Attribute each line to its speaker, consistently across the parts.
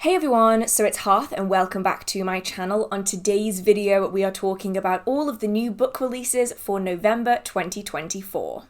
Speaker 1: Hey everyone, so it's Hearth and welcome back to my channel. On today's video we are talking about all of the new book releases for November 2024.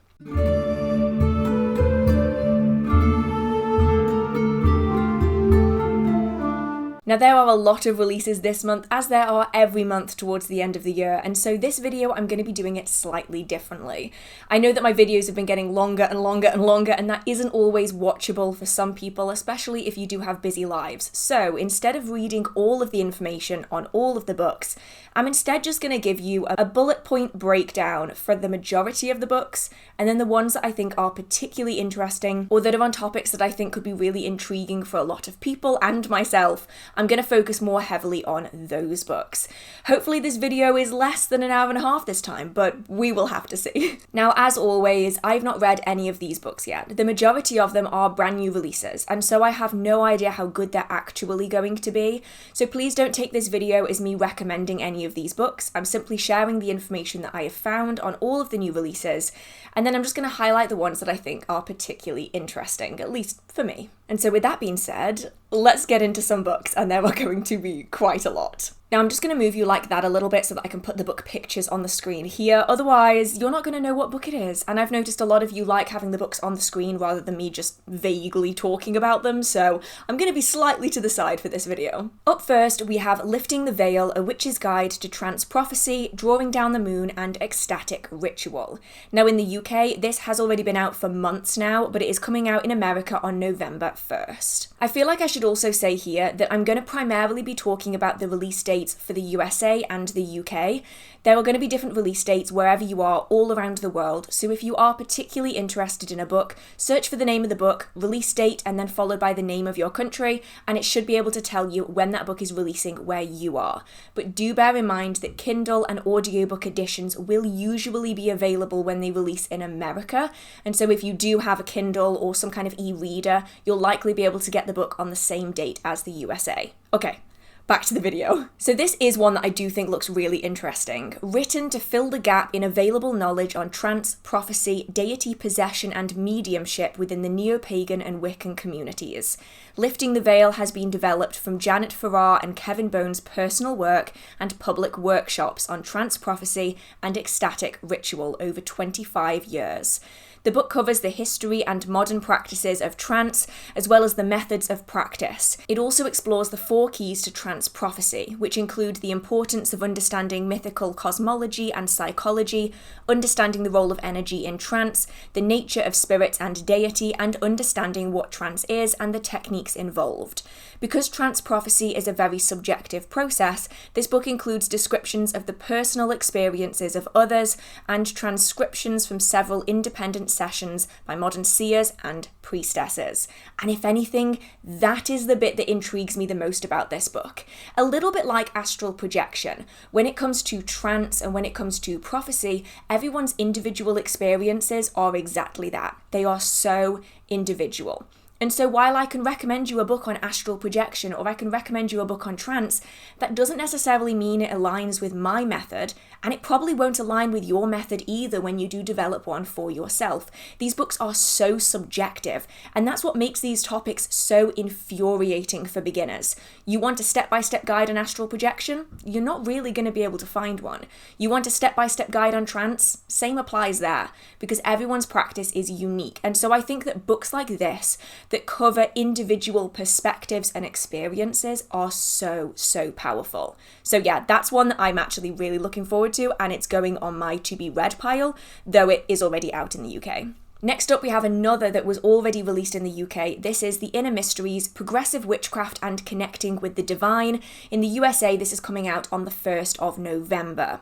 Speaker 1: Now there are a lot of releases this month, as there are every month towards the end of the year, and so this video I'm going to be doing it slightly differently. I know that my videos have been getting longer and longer and longer, and that isn't always watchable for some people, especially if you do have busy lives. So instead of reading all of the information on all of the books, I'm instead just going to give you a bullet point breakdown for the majority of the books, and then the ones that I think are particularly interesting, or that are on topics that I think could be really intriguing for a lot of people and myself. I'm going to focus more heavily on those books. Hopefully this video is less than an hour and a half this time, but we will have to see. Now, as always, I've not read any of these books yet. The majority of them are brand new releases, and so I have no idea how good they're actually going to be. So please don't take this video as me recommending any of these books. I'm simply sharing the information that I have found on all of the new releases, and then I'm just going to highlight the ones that I think are particularly interesting, at least for me. And so with that being said, let's get into some books, and there are going to be quite a lot. Now I'm just going to move you like that a little bit so that I can put the book pictures on the screen here, otherwise you're not going to know what book it is, and I've noticed a lot of you like having the books on the screen rather than me just vaguely talking about them, so I'm going to be slightly to the side for this video. Up first we have Lifting the Veil, A Witch's Guide to Trance Prophecy, Drawing Down the Moon and Ecstatic Ritual. Now in the UK this has already been out for months now, but it is coming out in America on November 1st. I feel like I should also say here that I'm going to primarily be talking about the release dates for the USA and the UK. There are going to be different release dates wherever you are all around the world, so if you are particularly interested in a book, search for the name of the book, release date, and then followed by the name of your country, and it should be able to tell you when that book is releasing where you are. But do bear in mind that Kindle and audiobook editions will usually be available when they release in America, and so if you do have a Kindle or some kind of e-reader, you'll likely be able to get the book on the same date as the USA. Okay. Back to the video. So this is one that I do think looks really interesting. Written to fill the gap in available knowledge on trance, prophecy, deity possession and mediumship within the neo-pagan and Wiccan communities. Lifting the Veil has been developed from Janet Farrar and Kevin Bone's personal work and public workshops on trance prophecy and ecstatic ritual over 25 years. The book covers the history and modern practices of trance, as well as the methods of practice. It also explores the 4 keys to trance prophecy, which include the importance of understanding mythical cosmology and psychology, understanding the role of energy in trance, the nature of spirit and deity, and understanding what trance is and the techniques involved. Because trance prophecy is a very subjective process, this book includes descriptions of the personal experiences of others and transcriptions from several independent sessions by modern seers and priestesses. And if anything, that is the bit that intrigues me the most about this book. A little bit like astral projection. When it comes to trance and when it comes to prophecy, everyone's individual experiences are exactly that. They are so individual. And so while I can recommend you a book on astral projection or I can recommend you a book on trance, that doesn't necessarily mean it aligns with my method, and it probably won't align with your method either when you do develop one for yourself. These books are so subjective, and that's what makes these topics so infuriating for beginners. You want a step-by-step guide on astral projection? You're not really going to be able to find one. You want a step-by-step guide on trance? Same applies there, because everyone's practice is unique. And so I think that books like this, that cover individual perspectives and experiences, are so powerful. So yeah, that's one that I'm actually really looking forward to, and it's going on my to be read pile, though it is already out in the UK. Next up we have another that was already released in the UK. This is The Inner Mysteries, Progressive Witchcraft and Connecting with the Divine. In the USA this is coming out on the 1st of November.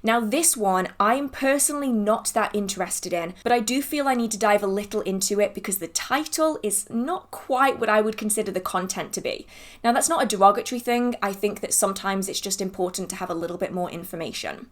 Speaker 1: Now this one I'm personally not that interested in, but I do feel I need to dive a little into it because the title is not quite what I would consider the content to be. Now that's not a derogatory thing, I think that sometimes it's just important to have a little bit more information.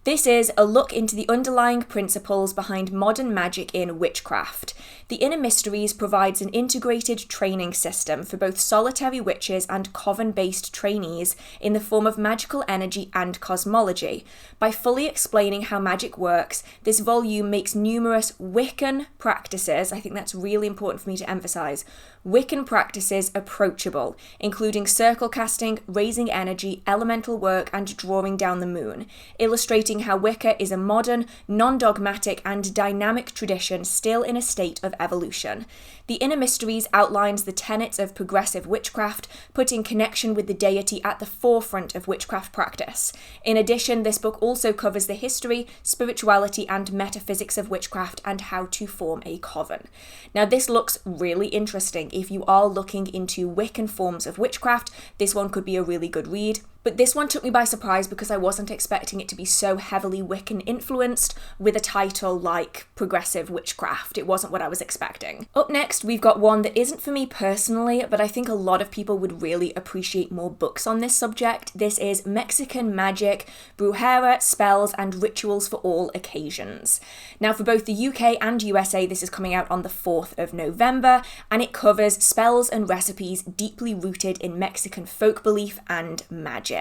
Speaker 1: This is a look into the underlying principles behind modern magic in witchcraft. The Inner Mysteries provides an integrated training system for both solitary witches and coven-based trainees in the form of magical energy and cosmology. By fully explaining how magic works, this volume makes numerous Wiccan practices, I think that's really important for me to emphasise, Wiccan practices approachable, including circle casting, raising energy, elemental work, and drawing down the moon, illustrating how Wicca is a modern, non-dogmatic, and dynamic tradition still in a state of evolution. The Inner Mysteries outlines the tenets of progressive witchcraft, putting connection with the deity at the forefront of witchcraft practice. In addition, this book also covers the history, spirituality, and metaphysics of witchcraft and how to form a coven. Now, this looks really interesting. If you are looking into Wiccan forms of witchcraft, this one could be a really good read. But this one took me by surprise because I wasn't expecting it to be so heavily Wiccan influenced with a title like Progressive Witchcraft. It wasn't what I was expecting. Up next, we've got one that isn't for me personally, but I think a lot of people would really appreciate more books on this subject. This is Mexican Magic, Brujeria, Spells, and Rituals for All Occasions. Now, for both the UK and USA, this is coming out on the 4th of November, and it covers spells and recipes deeply rooted in Mexican folk belief and magic.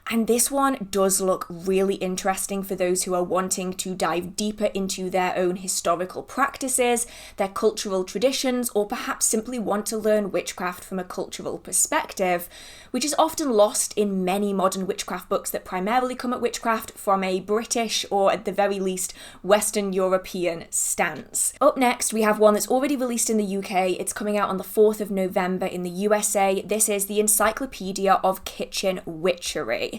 Speaker 1: And this one does look really interesting for those who are wanting to dive deeper into their own historical practices, their cultural traditions, or perhaps simply want to learn witchcraft from a cultural perspective, which is often lost in many modern witchcraft books that primarily come at witchcraft from a British or at the very least Western European stance. Up next, we have one that's already released in the UK. It's coming out on the 4th of November in the USA. This is the Encyclopedia of Kitchen Witchery.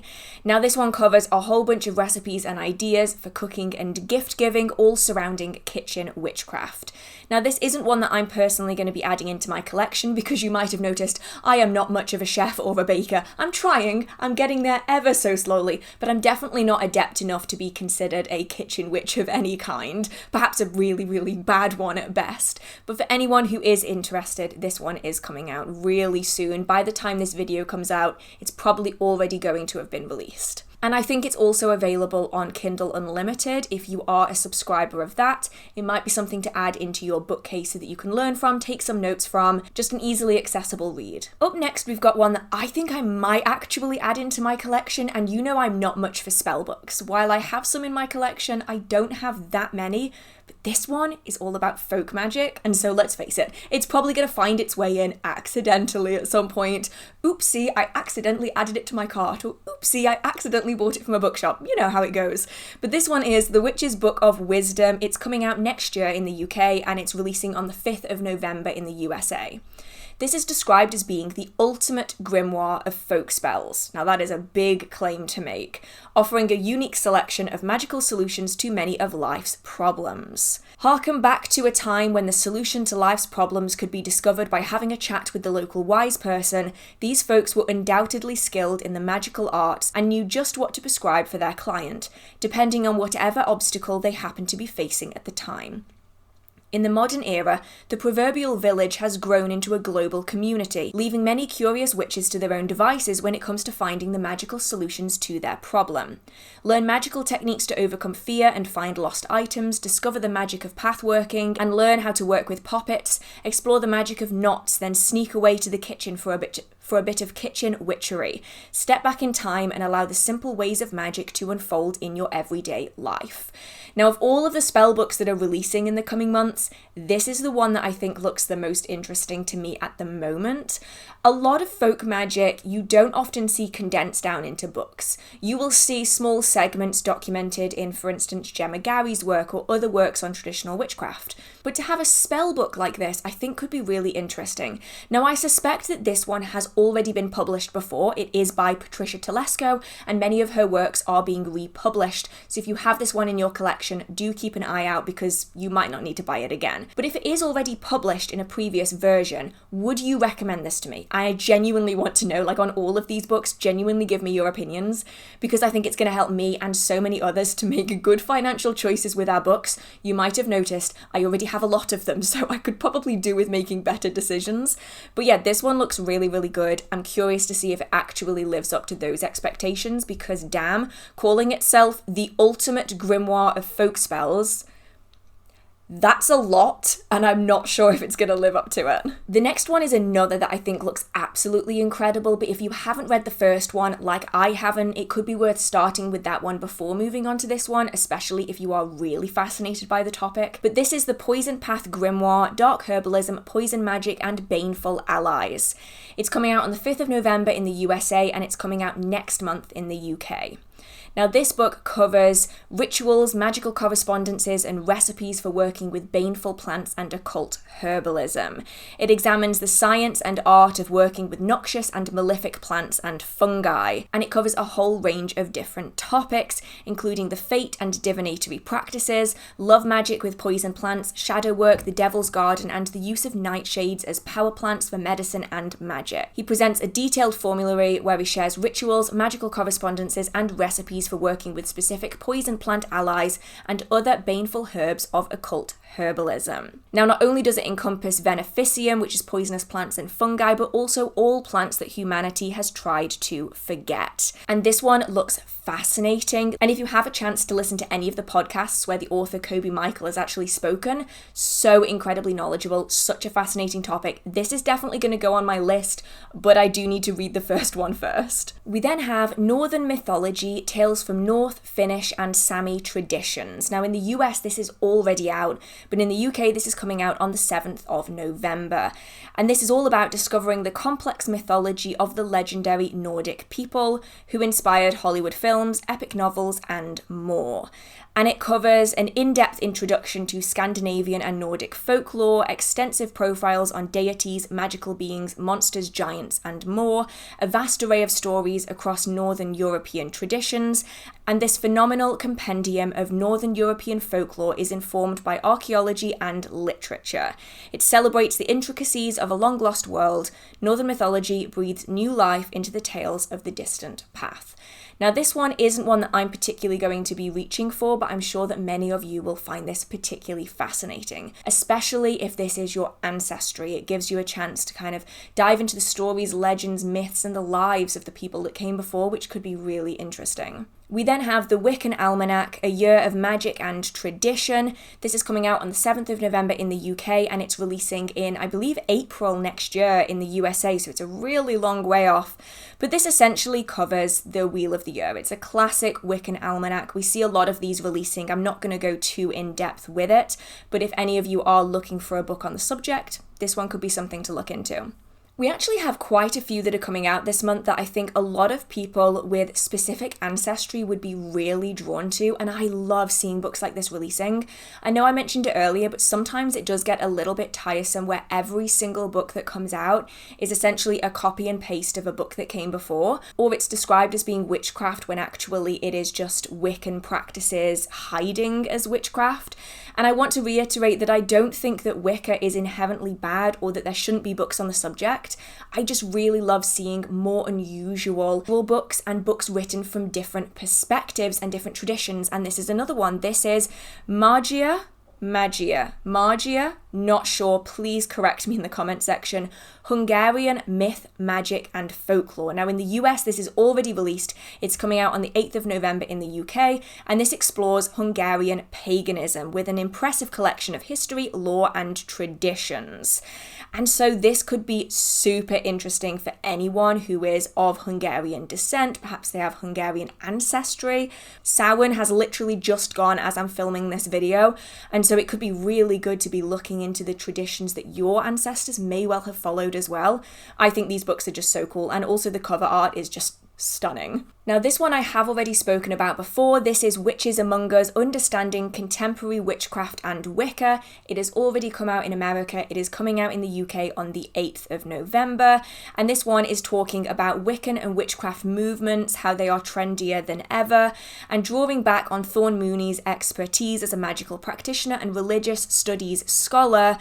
Speaker 1: Now, this one covers a whole bunch of recipes and ideas for cooking and gift giving, all surrounding kitchen witchcraft. Now, this isn't one that I'm personally going to be adding into my collection because you might have noticed I am not much of a chef or a baker. I'm trying, I'm getting there ever so slowly, but I'm definitely not adept enough to be considered a kitchen witch of any kind, perhaps a really, really bad one at best. But for anyone who is interested, this one is coming out really soon. By the time this video comes out, it's probably already going to have been released. And I think it's also available on Kindle Unlimited if you are a subscriber of that. It might be something to add into your bookcase so that you can learn from, take some notes from, just an easily accessible read. Up next, we've got one that I think I might actually add into my collection, and you know I'm not much for spell books. While I have some in my collection, I don't have that many. But this one is all about folk magic, and so let's face it, it's probably going to find its way in accidentally at some point. Oopsie, I accidentally added it to my cart, or oopsie, I accidentally bought it from a bookshop. You know how it goes. But this one is The Witch's Book of Wisdom. It's coming out next year in the UK, and it's releasing on the 5th of November in the USA. This is described as being the ultimate grimoire of folk spells. Now, that is a big claim to make, offering a unique selection of magical solutions to many of life's problems. Harken back to a time when the solution to life's problems could be discovered by having a chat with the local wise person. These folks were undoubtedly skilled in the magical arts and knew just what to prescribe for their client, depending on whatever obstacle they happened to be facing at the time. In the modern era, the proverbial village has grown into a global community, leaving many curious witches to their own devices when it comes to finding the magical solutions to their problem. Learn magical techniques to overcome fear and find lost items, discover the magic of pathworking, and learn how to work with poppets, explore the magic of knots, then sneak away to the kitchen for a bit of kitchen witchery. Step back in time and allow the simple ways of magic to unfold in your everyday life. Now, of all of the spell books that are releasing in the coming months, this is the one that I think looks the most interesting to me at the moment. A lot of folk magic you don't often see condensed down into books. You will see small segments documented in, for instance, Gemma Gary's work or other works on traditional witchcraft. But to have a spell book like this, I think could be really interesting. Now, I suspect that this one has already been published before. It is by Patricia Telesco, and many of her works are being republished. So if you have this one in your collection, do keep an eye out because you might not need to buy it again. But if it is already published in a previous version, would you recommend this to me? I genuinely want to know, like on all of these books, genuinely give me your opinions, because I think it's going to help me and so many others to make good financial choices with our books. You might have noticed I already have a lot of them, so I could probably do with making better decisions. But yeah, this one looks really, really good. I'm curious to see if it actually lives up to those expectations, because damn, calling itself the ultimate grimoire of folk spells, That's a lot, and I'm not sure if it's going to live up to it. The next one is another that I think looks absolutely incredible, but if you haven't read the first one, like I haven't, it could be worth starting with that one before moving on to this one, especially if you are really fascinated by the topic. But this is the Poison Path Grimoire, Dark Herbalism, Poison Magic, and Baneful Allies. It's coming out on the 5th of November in the USA, and it's coming out next month in the UK. Now, this book covers rituals, magical correspondences, and recipes for working with baneful plants and occult herbalism. It examines the science and art of working with noxious and malefic plants and fungi, and it covers a whole range of different topics, including the fate and divinatory practices, love magic with poison plants, shadow work, the devil's garden, and the use of nightshades as power plants for medicine and magic. He presents a detailed formulary where he shares rituals, magical correspondences, and recipes for working with specific poison plant allies and other baneful herbs of occult herbalism. Now, not only does it encompass Veneficium, which is poisonous plants and fungi, but also all plants that humanity has tried to forget. And this one looks fascinating. And if you have a chance to listen to any of the podcasts where the author Kobe Michael has actually spoken, so incredibly knowledgeable, such a fascinating topic. This is definitely going to go on my list, but I do need to read the first one first. We then have Northern Mythology, Tales from North, Finnish, and Sami Traditions. Now, in the US, this is already out, but in the UK, this is coming out on the 7th of November. And this is all about discovering the complex mythology of the legendary Nordic people who inspired Hollywood films, epic novels, and more. And it covers an in-depth introduction to Scandinavian and Nordic folklore, extensive profiles on deities, magical beings, monsters, giants, and more, a vast array of stories across Northern European traditions, and this phenomenal compendium of Northern European folklore is informed by archaeology and literature. It celebrates the intricacies of a long-lost world. Northern mythology breathes new life into the tales of the distant past. Now, this one isn't one that I'm particularly going to be reaching for, but I'm sure that many of you will find this particularly fascinating, especially if this is your ancestry. It gives you a chance to kind of dive into the stories, legends, myths, and the lives of the people that came before, which could be really interesting. We then have the Wiccan Almanac, A Year of Magic and Tradition. This is coming out on the 7th of November in the UK, and it's releasing in, I believe, April next year in the USA, so it's a really long way off. But this essentially covers the Wheel of the Year. It's a classic Wiccan Almanac. We see a lot of these releasing. I'm not going to go too in-depth with it, but if any of you are looking for a book on the subject, this one could be something to look into. We actually have quite a few that are coming out this month that I think a lot of people with specific ancestry would be really drawn to, and I love seeing books like this releasing. I know I mentioned it earlier, but sometimes it does get a little bit tiresome where every single book that comes out is essentially a copy and paste of a book that came before, or it's described as being witchcraft when actually it is just Wiccan practices hiding as witchcraft. And I want to reiterate that I don't think that Wicca is inherently bad or that there shouldn't be books on the subject. I just really love seeing more unusual books and books written from different perspectives and different traditions. And this is another one. This is Magia, not sure, please correct me in the comment section. Hungarian Myth, Magic, and Folklore. Now, in the US, this is already released. It's coming out on the 8th of November in the UK, and this explores Hungarian paganism with an impressive collection of history, lore, and traditions. And so this could be super interesting for anyone who is of Hungarian descent. Perhaps they have Hungarian ancestry. Samhain has literally just gone as I'm filming this video, and so it could be really good to be looking into the traditions that your ancestors may well have followed as well. I think these books are just so cool, and also the cover art is just stunning. Now, this one I have already spoken about before. This is Witches Among Us, Understanding Contemporary Witchcraft and Wicca. It has already come out in America. It is coming out in the UK on the 8th of November. And this one is talking about Wiccan and witchcraft movements, how they are trendier than ever, and drawing back on Thorn Mooney's expertise as a magical practitioner and religious studies scholar.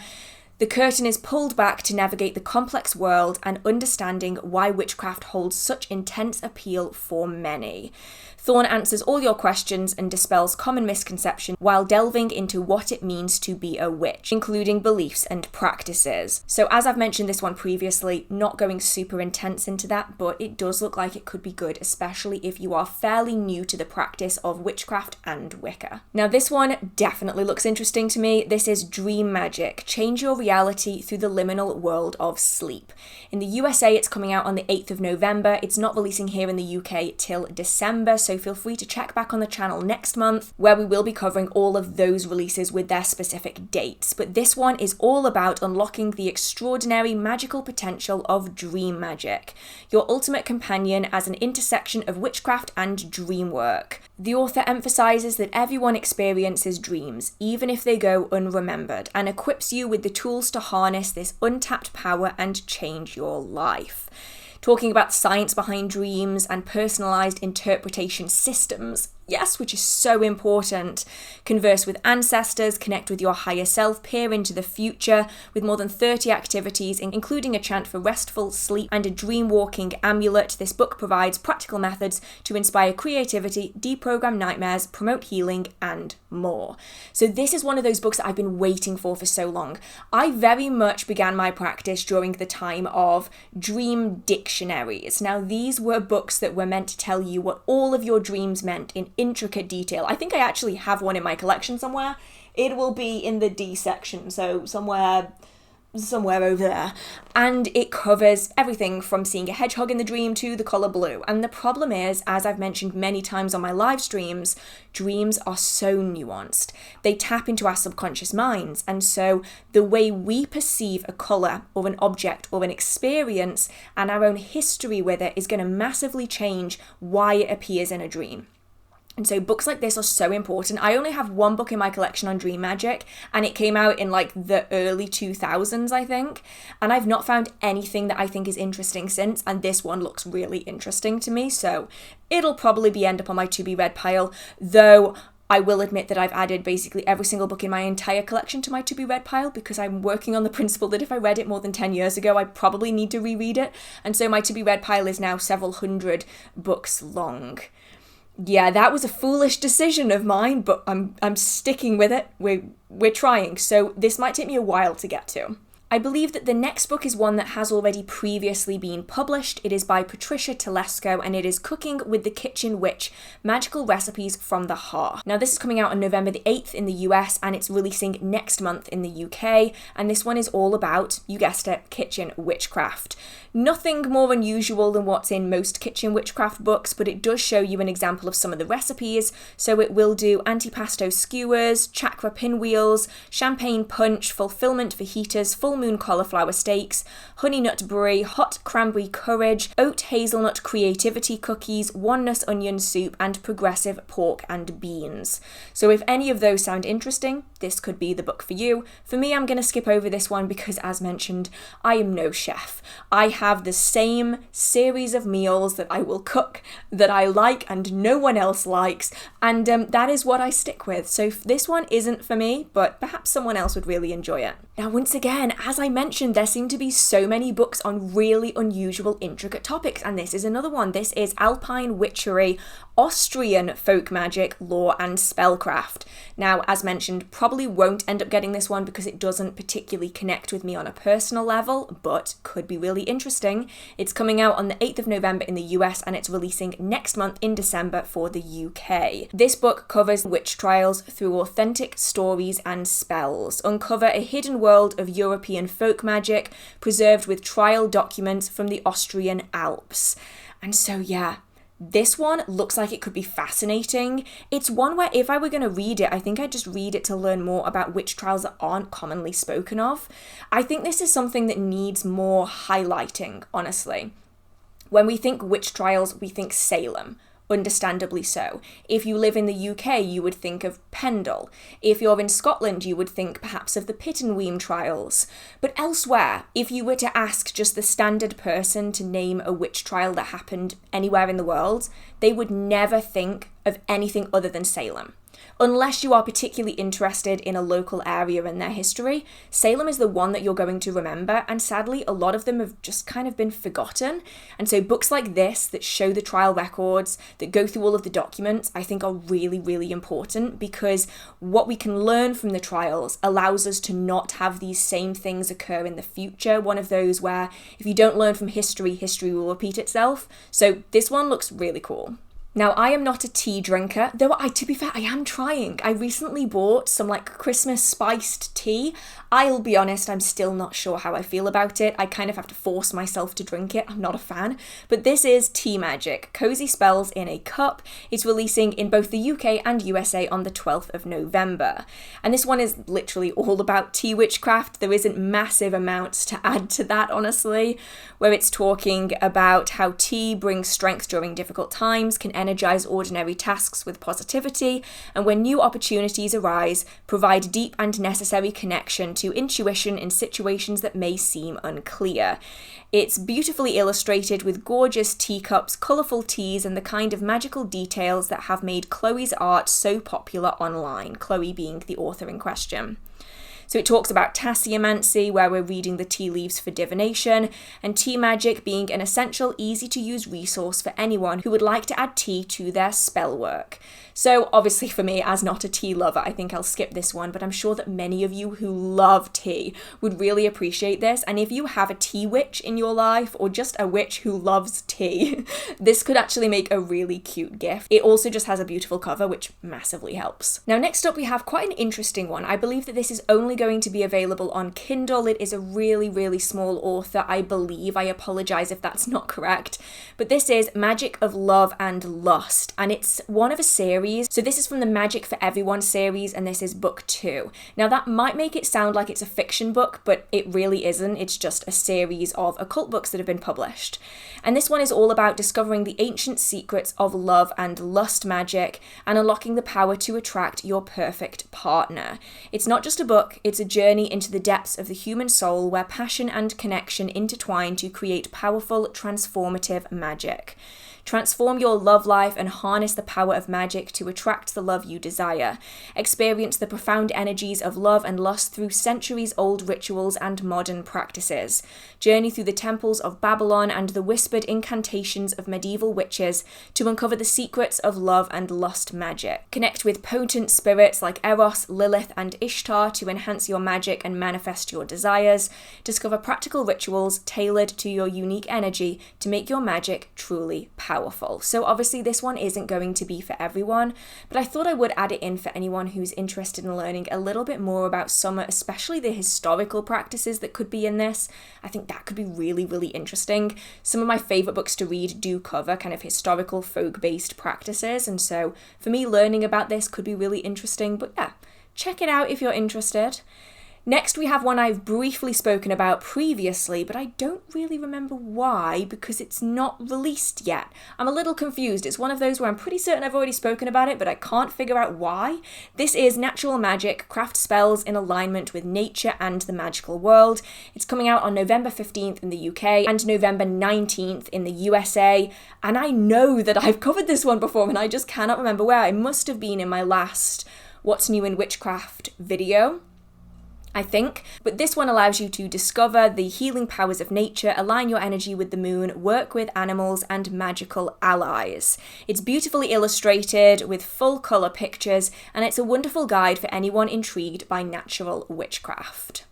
Speaker 1: The curtain is pulled back to navigate the complex world and understanding why witchcraft holds such intense appeal for many. Thorn answers all your questions and dispels common misconceptions while delving into what it means to be a witch, including beliefs and practices. So as I've mentioned this one previously, not going super intense into that, but it does look like it could be good, especially if you are fairly new to the practice of witchcraft and Wicca. Now this one definitely looks interesting to me. This is Dream Magic, Change Your Reality Through the Liminal World of Sleep. In the USA, it's coming out on the 8th of November. It's not releasing here in the UK till December, so feel free to check back on the channel next month where we will be covering all of those releases with their specific dates. But this one is all about unlocking the extraordinary magical potential of dream magic, your ultimate companion as an intersection of witchcraft and dream work. The author emphasizes that everyone experiences dreams, even if they go unremembered, and equips you with the tools to harness this untapped power and change your life. Talking about the science behind dreams and personalized interpretation systems, yes, which is so important. Converse with ancestors, connect with your higher self, peer into the future with more than 30 activities, including a chant for restful sleep and a dream walking amulet. This book provides practical methods to inspire creativity, deprogram nightmares, promote healing, and more. So this is one of those books that I've been waiting for so long. I very much began my practice during the time of dream dictionaries. Now these were books that were meant to tell you what all of your dreams meant in intricate detail. I think I actually have one in my collection somewhere. It will be in the D section, so somewhere over there. And it covers everything from seeing a hedgehog in the dream to the colour blue. And the problem is, as I've mentioned many times on my live streams, dreams are so nuanced. They tap into our subconscious minds. And so the way we perceive a colour or an object or an experience and our own history with it is going to massively change why it appears in a dream. And so books like this are so important. I only have one book in my collection on dream magic, and it came out in like the early 2000s, I think. And I've not found anything that I think is interesting since, and this one looks really interesting to me. So it'll probably end up on my to be read pile, though I will admit that I've added basically every single book in my entire collection to my to be read pile because I'm working on the principle that if I read it more than 10 years ago, I probably need to reread it. And so my to be read pile is now several hundred books long. Yeah, that was a foolish decision of mine, but I'm sticking with it. We're trying, so this might take me a while to get to. I believe that the next book is one that has already previously been published. It is by Patricia Telesco, and it is Cooking with the Kitchen Witch, Magical Recipes from the Hearth. Now this is coming out on November the 8th in the US, and it's releasing next month in the UK, and this one is all about, you guessed it, kitchen witchcraft. Nothing more unusual than what's in most kitchen witchcraft books, but it does show you an example of some of the recipes. So it will do antipasto skewers, chakra pinwheels, champagne punch, fulfillment fajitas, full moon cauliflower steaks, honey nut brie, hot cranberry courage, oat hazelnut creativity cookies, oneness onion soup, and progressive pork and beans. So if any of those sound interesting, this could be the book for you. For me, I'm going to skip over this one because, as mentioned, I am no chef. I have the same series of meals that I will cook that I like and no one else likes, and that is what I stick with. So this one isn't for me, but perhaps someone else would really enjoy it. Now, once again, as I mentioned, there seem to be so many books on really unusual, intricate topics, and this is another one. This is Alpine Witchery, Austrian folk magic, lore, and spellcraft. Now, as mentioned, probably won't end up getting this one because it doesn't particularly connect with me on a personal level, but could be really interesting. It's coming out on the 8th of November in the US, and it's releasing next month in December for the UK. This book covers witch trials through authentic stories and spells. Uncover a hidden world of European folk magic preserved with trial documents from the Austrian Alps. And so, yeah, this one looks like it could be fascinating. It's one where if I were going to read it, I think I'd just read it to learn more about witch trials that aren't commonly spoken of. I think this is something that needs more highlighting, honestly. When we think witch trials, we think Salem. Understandably so. If you live in the UK, you would think of Pendle. If you're in Scotland, you would think perhaps of the Pittenweem trials. But elsewhere, if you were to ask just the standard person to name a witch trial that happened anywhere in the world, they would never think of anything other than Salem. Unless you are particularly interested in a local area and their history, Salem is the one that you're going to remember, and sadly a lot of them have just kind of been forgotten. And so books like this that show the trial records, that go through all of the documents, I think are really, really important, because what we can learn from the trials allows us to not have these same things occur in the future. One of those where if you don't learn from history, history will repeat itself. So this one looks really cool. Now, I am not a tea drinker, though to be fair, I am trying. I recently bought some Christmas spiced tea. I'll be honest, I'm still not sure how I feel about it. I kind of have to force myself to drink it. I'm not a fan. But this is Tea Magic, Cozy Spells in a Cup. It's releasing in both the UK and USA on the 12th of November. And this one is literally all about tea witchcraft. There isn't massive amounts to add to that, honestly, where it's talking about how tea brings strength during difficult times, can energize ordinary tasks with positivity, and when new opportunities arise, provide deep and necessary connection to intuition in situations that may seem unclear. It's beautifully illustrated with gorgeous teacups, colourful teas, and the kind of magical details that have made Chloe's art so popular online, Chloe being the author in question. So it talks about tasseomancy, where we're reading the tea leaves for divination, and tea magic being an essential, easy-to-use resource for anyone who would like to add tea to their spell work. So obviously for me, as not a tea lover, I think I'll skip this one, but I'm sure that many of you who love tea would really appreciate this. And if you have a tea witch in your life, or just a witch who loves tea, this could actually make a really cute gift. It also just has a beautiful cover, which massively helps. Now, next up, we have quite an interesting one. I believe that this is only going to be available on Kindle. It is a really, really small author, I believe. I apologize if that's not correct. But this is Magick of Love and Lust, and it's one of a series. So this is from the Magick for Everyone series, and this is book 2. Now that might make it sound like it's a fiction book, but it really isn't. It's just a series of occult books that have been published. And this one is all about discovering the ancient secrets of love and lust magic and unlocking the power to attract your perfect partner. It's not just a book, it's a journey into the depths of the human soul where passion and connection intertwine to create powerful, transformative magic. Transform your love life and harness the power of magic to attract the love you desire. Experience the profound energies of love and lust through centuries-old rituals and modern practices. Journey through the temples of Babylon and the whispered incantations of medieval witches to uncover the secrets of love and lust magic. Connect with potent spirits like Eros, Lilith, and Ishtar to enhance your magic and manifest your desires. Discover practical rituals tailored to your unique energy to make your magic truly powerful. So obviously this one isn't going to be for everyone, but I thought I would add it in for anyone who's interested in learning a little bit more about some, especially the historical practices that could be in this. I think that could be really, really interesting. Some of my favourite books to read do cover kind of historical folk-based practices, and so for me learning about this could be really interesting, but yeah, check it out if you're interested. Next, we have one I've briefly spoken about previously, but I don't really remember why, because it's not released yet. I'm a little confused. It's one of those where I'm pretty certain I've already spoken about it, but I can't figure out why. This is Natural Magic, Craft Spells in Alignment with Nature and the Magical World. It's coming out on November 15th in the UK and November 19th in the USA. And I know that I've covered this one before, and I just cannot remember where. I must have been in my last What's New in Witchcraft video, I think. But this one allows you to discover the healing powers of nature, align your energy with the moon, work with animals and magical allies. It's beautifully illustrated with full colour pictures, and it's a wonderful guide for anyone intrigued by natural witchcraft.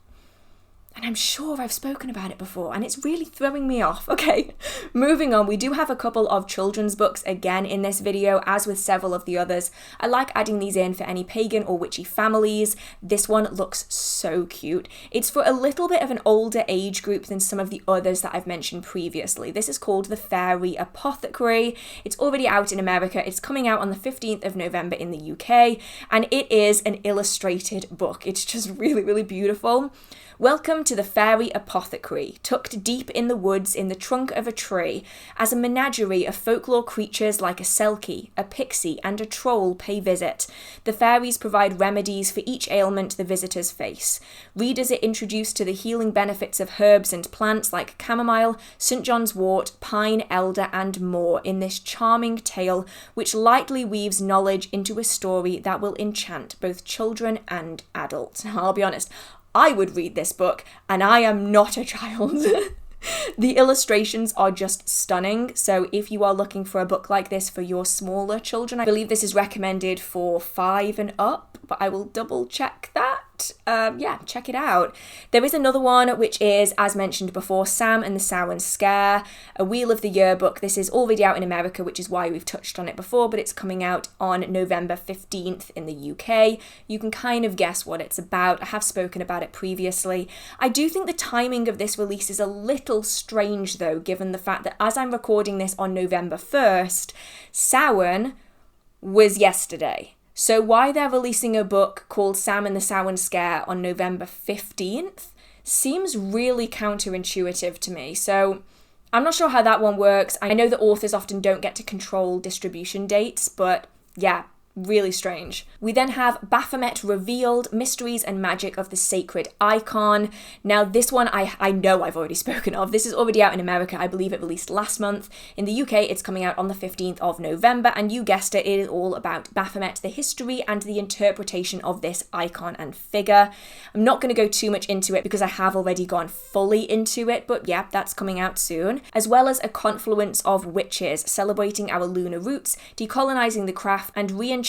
Speaker 1: And I'm sure I've spoken about it before, and it's really throwing me off. Okay, moving on, we do have a couple of children's books again in this video, as with several of the others. I like adding these in for any pagan or witchy families. This one looks so cute. It's for a little bit of an older age group than some of the others that I've mentioned previously. This is called the Fairy Apothecary. It's already out in America. It's coming out on the 15th of November in the UK, and it is an illustrated book. It's just really, really beautiful. Welcome Welcome to the Fairy Apothecary, tucked deep in the woods in the trunk of a tree, as a menagerie of folklore creatures like a selkie, a pixie, and a troll pay visit. The fairies provide remedies for each ailment the visitors face. Readers are introduced to the healing benefits of herbs and plants like chamomile, St. John's wort, pine, elder, and more in this charming tale, which lightly weaves knowledge into a story that will enchant both children and adults. Now, I'll be honest, I would read this book, and I am not a child. The illustrations are just stunning, so if you are looking for a book like this for your smaller children, I believe this is recommended for 5 and up, but I will double check that. Yeah, check it out. There is another one which is, as mentioned before, Sam and the Samhain Scare, a Wheel of the Year book. This is already out in America, which is why we've touched on it before, but it's coming out on November 15th in the UK. You can kind of guess what it's about. I have spoken about it previously. I do think the timing of this release is a little strange though, given the fact that as I'm recording this on November 1st, Samhain was yesterday. So why they're releasing a book called Sam and the Samhain Scare on November 15th seems really counterintuitive to me. So I'm not sure how that one works. I know that authors often don't get to control distribution dates, but yeah, really strange. We then have Baphomet Revealed, Mysteries and Magic of the Sacred Icon. Now this one I know I've already spoken of. This is already out in America. I believe it released last month. In the UK, it's coming out on the 15th of November, and you guessed it, it is all about Baphomet, the history and the interpretation of this icon and figure. I'm not going to go too much into it because I have already gone fully into it, but yeah, that's coming out soon. As well as a Confluence of Witches, celebrating our lunar roots, decolonizing the craft, and re-enchanting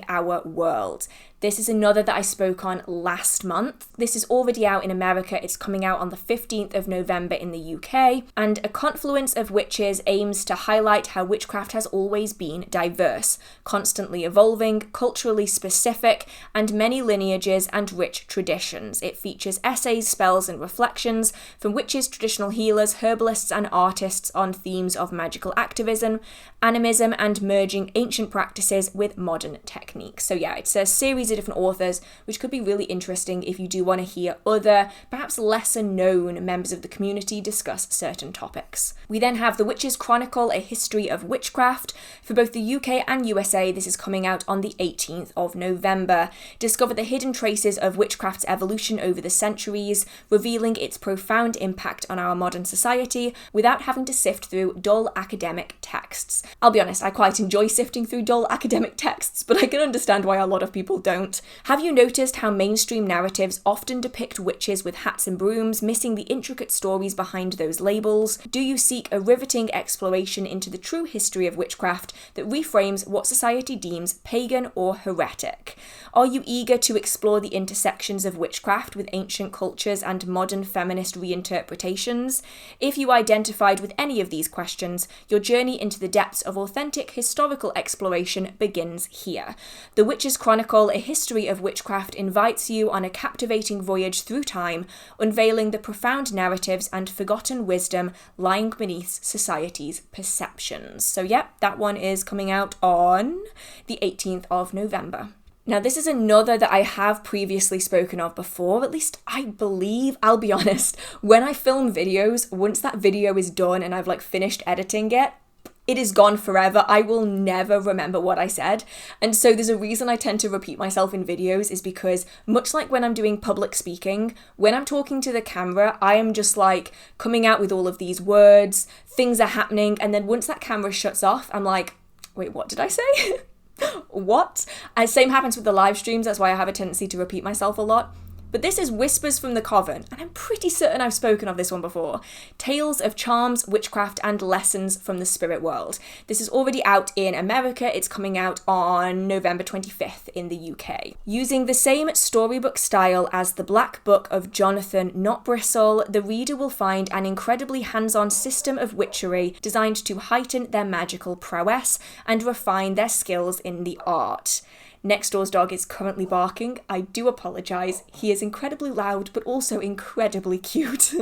Speaker 1: our world. This is another that I spoke on last month. This is already out in America. It's coming out on the 15th of November in the UK. And A Confluence of Witches aims to highlight how witchcraft has always been diverse, constantly evolving, culturally specific, and many lineages and rich traditions. It features essays, spells, and reflections from witches, traditional healers, herbalists, and artists on themes of magical activism, animism, and merging ancient practices with modern techniques. So yeah, it's a series of different authors, which could be really interesting if you do want to hear other, perhaps lesser known members of the community discuss certain topics. We then have The Witchs Chronicle, A History of Witchcraft. For both the UK and USA, this is coming out on the 18th of November. Discover the hidden traces of witchcraft's evolution over the centuries, revealing its profound impact on our modern society without having to sift through dull academic texts. I'll be honest, I quite enjoy sifting through dull academic texts, but I can understand why a lot of people don't. Have you noticed how mainstream narratives often depict witches with hats and brooms, missing the intricate stories behind those labels? Do you seek a riveting exploration into the true history of witchcraft that reframes what society deems pagan or heretic? Are you eager to explore the intersections of witchcraft with ancient cultures and modern feminist reinterpretations? If you identified with any of these questions, your journey into the depths of authentic historical exploration begins here. The Witchs Chronicle, A History of Witchcraft invites you on a captivating voyage through time, unveiling the profound narratives and forgotten wisdom lying beneath society's perceptions. So yep, that one is coming out on the 18th of November. Now, this is another that I have previously spoken of before, at least I believe. I'll be honest, when I film videos, once that video is done and I've finished editing it, it is gone forever. I will never remember what I said. And so there's a reason I tend to repeat myself in videos, is because much like when I'm doing public speaking, when I'm talking to the camera, I am just coming out with all of these words, things are happening, and then once that camera shuts off, I'm like, wait, what did I say? What? And same happens with the live streams, that's why I have a tendency to repeat myself a lot. But this is Whispers from the Coven, and I'm pretty certain I've spoken of this one before. Tales of charms, witchcraft, and lessons from the spirit world. This is already out in America. It's coming out on November 25th in the UK. Using the same storybook style as the Black Book of Jonathan Notbristle, the reader will find an incredibly hands-on system of witchery designed to heighten their magical prowess and refine their skills in the art. Next door's dog is currently barking. I do apologise. He is incredibly loud, but also incredibly cute.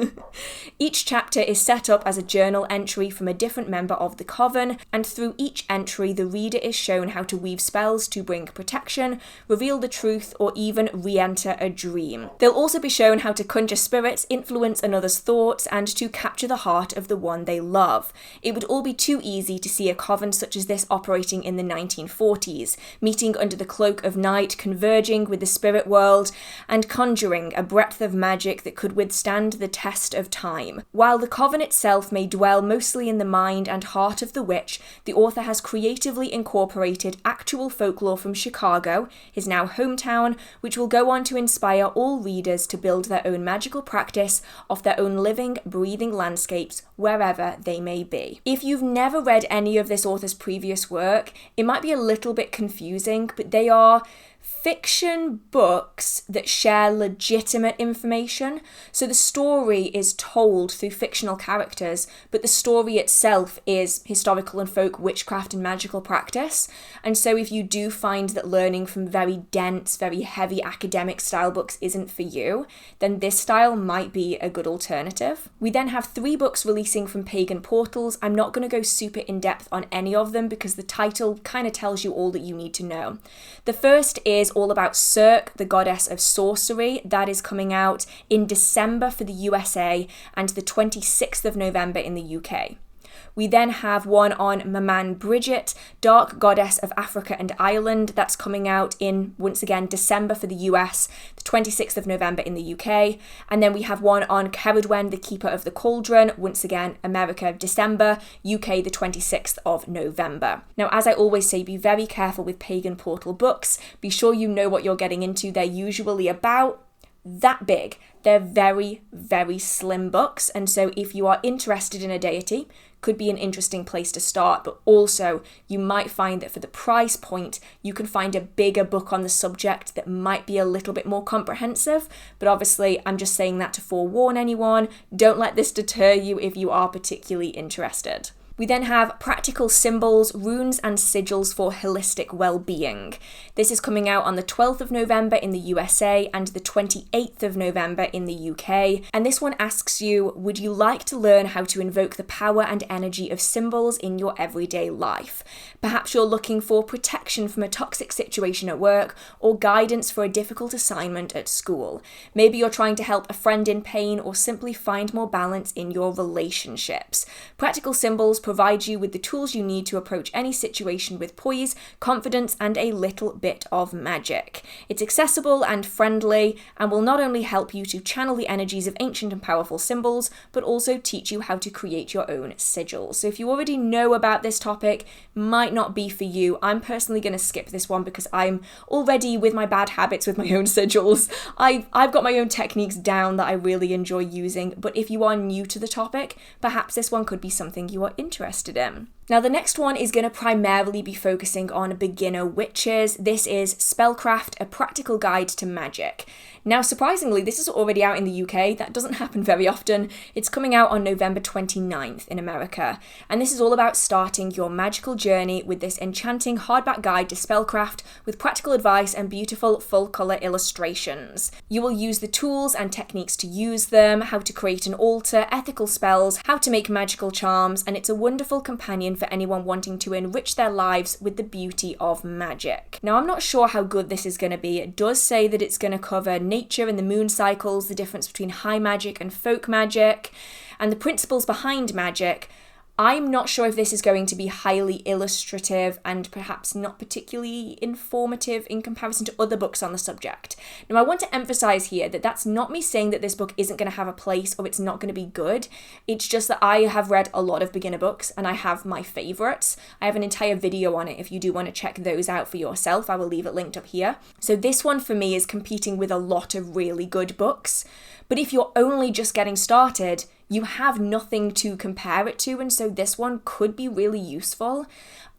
Speaker 1: Each chapter is set up as a journal entry from a different member of the coven, and through each entry, the reader is shown how to weave spells to bring protection, reveal the truth, or even re-enter a dream. They'll also be shown how to conjure spirits, influence another's thoughts, and to capture the heart of the one they love. It would all be too easy to see a coven such as this operating in the 1940s, meeting under the cloak of night, converging with the spirit world, and conjuring a breadth of magic that could withstand the test of time. While the coven itself may dwell mostly in the mind and heart of the witch, the author has creatively incorporated actual folklore from Chicago, his now hometown, which will go on to inspire all readers to build their own magical practice off their own living, breathing landscapes wherever they may be. If you've never read any of this author's previous work, it might be a little bit confusing, but they are fiction books that share legitimate information. So the story is told through fictional characters, but the story itself is historical and folk witchcraft and magical practice. And so if you do find that learning from very dense, very heavy academic style books isn't for you, then this style might be a good alternative. We then have 3 books releasing from Pagan Portals. I'm not going to go super in depth on any of them because the title kind of tells you all that you need to know. The first is all about Circe, the goddess of sorcery. That is coming out in December for the USA and the 26th of November in the UK. We then have one on Maman Bridget, Dark Goddess of Africa and Ireland. That's coming out in, once again, December for the US, the 26th of November in the UK. And then we have one on Ceridwen, the Keeper of the Cauldron, once again, America, December, UK, the 26th of November. Now, as I always say, be very careful with Pagan Portal books. Be sure you know what you're getting into. They're usually about that big. They're very, very slim books. And so if you are interested in a deity, could be an interesting place to start, but also you might find that for the price point, you can find a bigger book on the subject that might be a little bit more comprehensive. But obviously, I'm just saying that to forewarn anyone. Don't let this deter you if you are particularly interested. We then have Practical Symbols, Runes and Sigils for Holistic Well-Being. This is coming out on the 12th of November in the USA and the 28th of November in the UK. And this one asks you, would you like to learn how to invoke the power and energy of symbols in your everyday life? Perhaps you're looking for protection from a toxic situation at work or guidance for a difficult assignment at school. Maybe you're trying to help a friend in pain or simply find more balance in your relationships. Practical Symbols provide you with the tools you need to approach any situation with poise, confidence, and a little bit of magic. It's accessible and friendly and will not only help you to channel the energies of ancient and powerful symbols, but also teach you how to create your own sigils. So if you already know about this topic, might not be for you. I'm personally going to skip this one because I'm already with my bad habits with my own sigils. I've got my own techniques down that I really enjoy using, but if you are new to the topic, perhaps this one could be something you are interested in. Now, the next one is going to primarily be focusing on beginner witches. This is Spellcraft, a practical guide to magic. Now, surprisingly, this is already out in the UK. That doesn't happen very often. It's coming out on November 29th in America. And this is all about starting your magical journey with this enchanting hardback guide to spellcraft with practical advice and beautiful full-colour illustrations. You will use the tools and techniques to use them, how to create an altar, ethical spells, how to make magical charms, and it's a wonderful companion for anyone wanting to enrich their lives with the beauty of magic. Now, I'm not sure how good this is going to be. It does say that it's going to cover nature and the moon cycles, the difference between high magic and folk magic, and the principles behind magic. I'm not sure if this is going to be highly illustrative and perhaps not particularly informative in comparison to other books on the subject. Now, I want to emphasize here that that's not me saying that this book isn't going to have a place or it's not going to be good. It's just that I have read a lot of beginner books and I have my favorites. I have an entire video on it if you do want to check those out for yourself. I will leave it linked up here. So this one for me is competing with a lot of really good books. But if you're only just getting started, you have nothing to compare it to, and so this one could be really useful.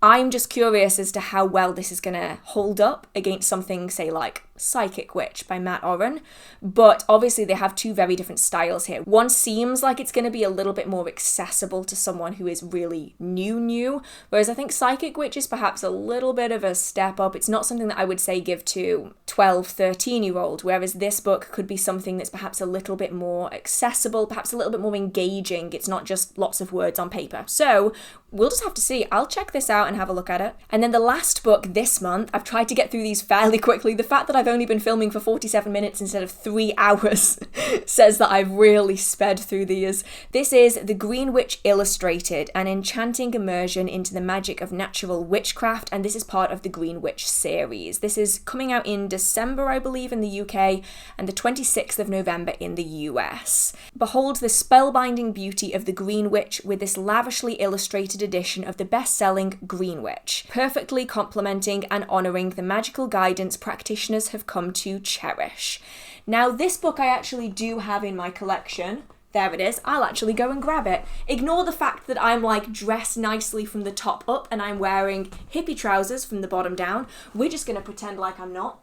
Speaker 1: I'm just curious as to how well this is going to hold up against something, say, like Psychic Witch by Matt Oren. But obviously they have two very different styles here. One seems like it's going to be a little bit more accessible to someone who is really new, whereas I think Psychic Witch is perhaps a little bit of a step up. It's not something that I would say give to 12, 13-year-old, whereas this book could be something that's perhaps a little bit more accessible, perhaps a little bit more engaging. It's not just lots of words on paper. So we'll just have to see. I'll check this out and have a look at it. And then the last book this month, I've tried to get through these fairly quickly. The fact that I've only been filming for 47 minutes instead of 3 hours says that I've really sped through these. This is The Green Witch Illustrated, an enchanting immersion into the magic of natural witchcraft, and this is part of the Green Witch series. This is coming out in December, I believe, in the UK, and the 26th of November in the US. Behold the spellbinding beauty of the Green Witch with this lavishly illustrated edition of the best-selling Green Witch, perfectly complementing and honouring the magical guidance practitioners have come to cherish. Now, this book I actually do have in my collection. There it is. I'll actually go and grab it. Ignore the fact that I'm like dressed nicely from the top up and I'm wearing hippie trousers from the bottom down. We're just going to pretend like I'm not.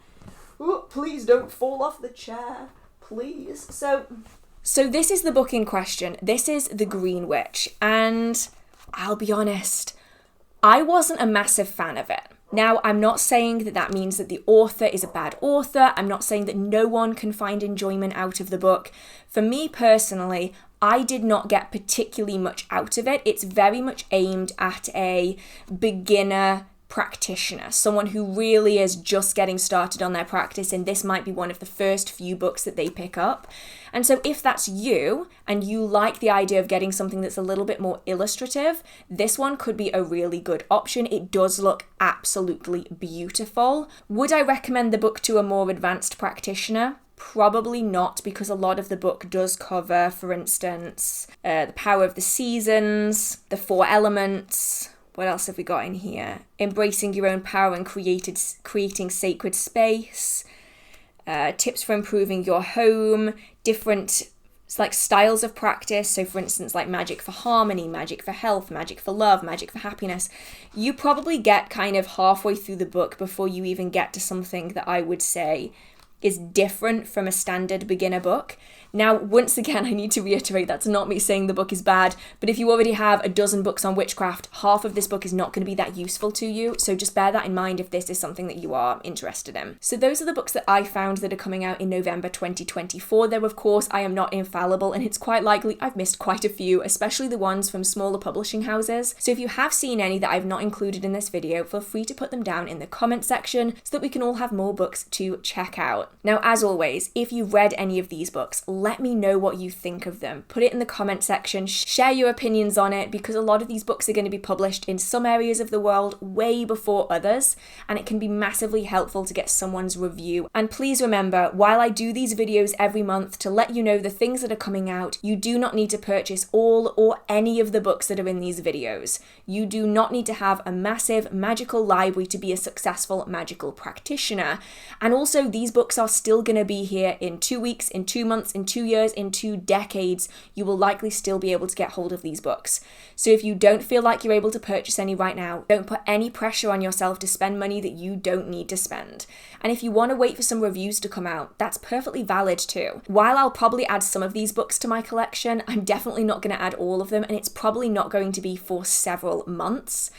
Speaker 1: Oh, please don't fall off the chair. Please. So this is the book in question. This is The Green Witch, and I'll be honest, I wasn't a massive fan of it. Now, I'm not saying that that means that the author is a bad author. I'm not saying that no one can find enjoyment out of the book. For me personally, I did not get particularly much out of it. It's very much aimed at a beginner practitioner, someone who really is just getting started on their practice, and this might be one of the first few books that they pick up. And so if that's you and you like the idea of getting something that's a little bit more illustrative, this one could be a really good option. It does look absolutely beautiful. Would I recommend the book to a more advanced practitioner? Probably not, because a lot of the book does cover, for instance, the power of the seasons, the 4 elements. What else have we got in here? Embracing your own power and creating sacred space. Tips for improving your home. Different like styles of practice. So for instance, like magic for harmony, magic for health, magic for love, magic for happiness. You probably get kind of halfway through the book before you even get to something that I would say is different from a standard beginner book. Now, once again, I need to reiterate, that's not me saying the book is bad, but if you already have a dozen books on witchcraft, half of this book is not going to be that useful to you, so just bear that in mind if this is something that you are interested in. So those are the books that I found that are coming out in November 2024, though of course I am not infallible, and it's quite likely I've missed quite a few, especially the ones from smaller publishing houses. So if you have seen any that I've not included in this video, feel free to put them down in the comment section so that we can all have more books to check out. Now, as always, if you've read any of these books, let me know what you think of them. Put it in the comment section, share your opinions on it, because a lot of these books are going to be published in some areas of the world way before others, and it can be massively helpful to get someone's review. And please remember, while I do these videos every month to let you know the things that are coming out, you do not need to purchase all or any of the books that are in these videos. You do not need to have a massive magical library to be a successful magical practitioner. And also, these books are still going to be here in 2 weeks, in 2 months, in 2 years, in 2 decades. You will likely still be able to get hold of these books. So if you don't feel like you're able to purchase any right now, don't put any pressure on yourself to spend money that you don't need to spend. And if you want to wait for some reviews to come out, that's perfectly valid too. While I'll probably add some of these books to my collection, I'm definitely not going to add all of them, and it's probably not going to be for several months.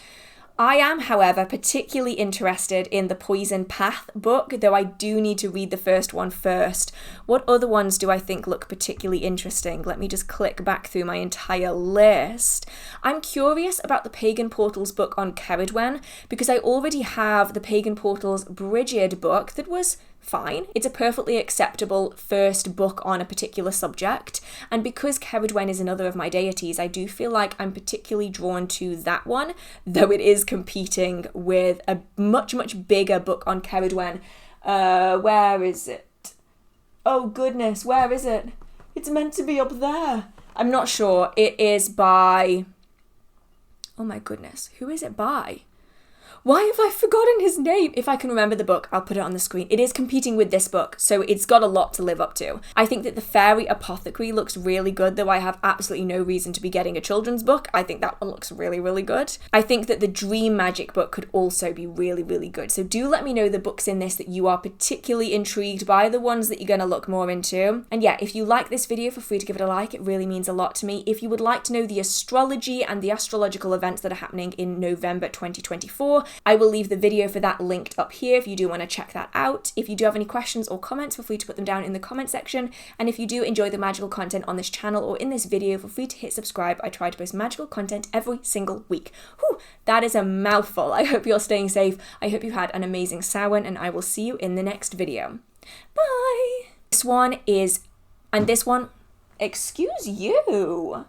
Speaker 1: I am, however, particularly interested in the Poison Path book, though I do need to read the first one first. What other ones do I think look particularly interesting? Let me just click back through my entire list. I'm curious about the Pagan Portals book on Ceridwen, because I already have the Pagan Portals Brigid book that was fine. It's a perfectly acceptable first book on a particular subject, and because Ceridwen is another of my deities, I do feel like I'm particularly drawn to that one, though it is competing with a much, much bigger book on Ceridwen. Where is it? Oh goodness, where is it? It's meant to be up there. I'm not sure. It is by... Oh my goodness, who is it by? Why have I forgotten his name? If I can remember the book, I'll put it on the screen. It is competing with this book, so it's got a lot to live up to. I think that the Fairy Apothecary looks really good, though I have absolutely no reason to be getting a children's book. I think that one looks really, really good. I think that the Dream Magic book could also be really, really good. So do let me know the books in this that you are particularly intrigued by, the ones that you're going to look more into. And yeah, if you like this video, feel free to give it a like. It really means a lot to me. If you would like to know the astrology and the astrological events that are happening in November 2024, I will leave the video for that linked up here if you do want to check that out. If you do have any questions or comments, feel free to put them down in the comment section. And if you do enjoy the magical content on this channel or in this video, feel free to hit subscribe. I try to post magical content every single week. Whew, that is a mouthful. I hope you're staying safe. I hope you had an amazing Samhain, and I will see you in the next video. Bye! This one is, and this one, excuse you.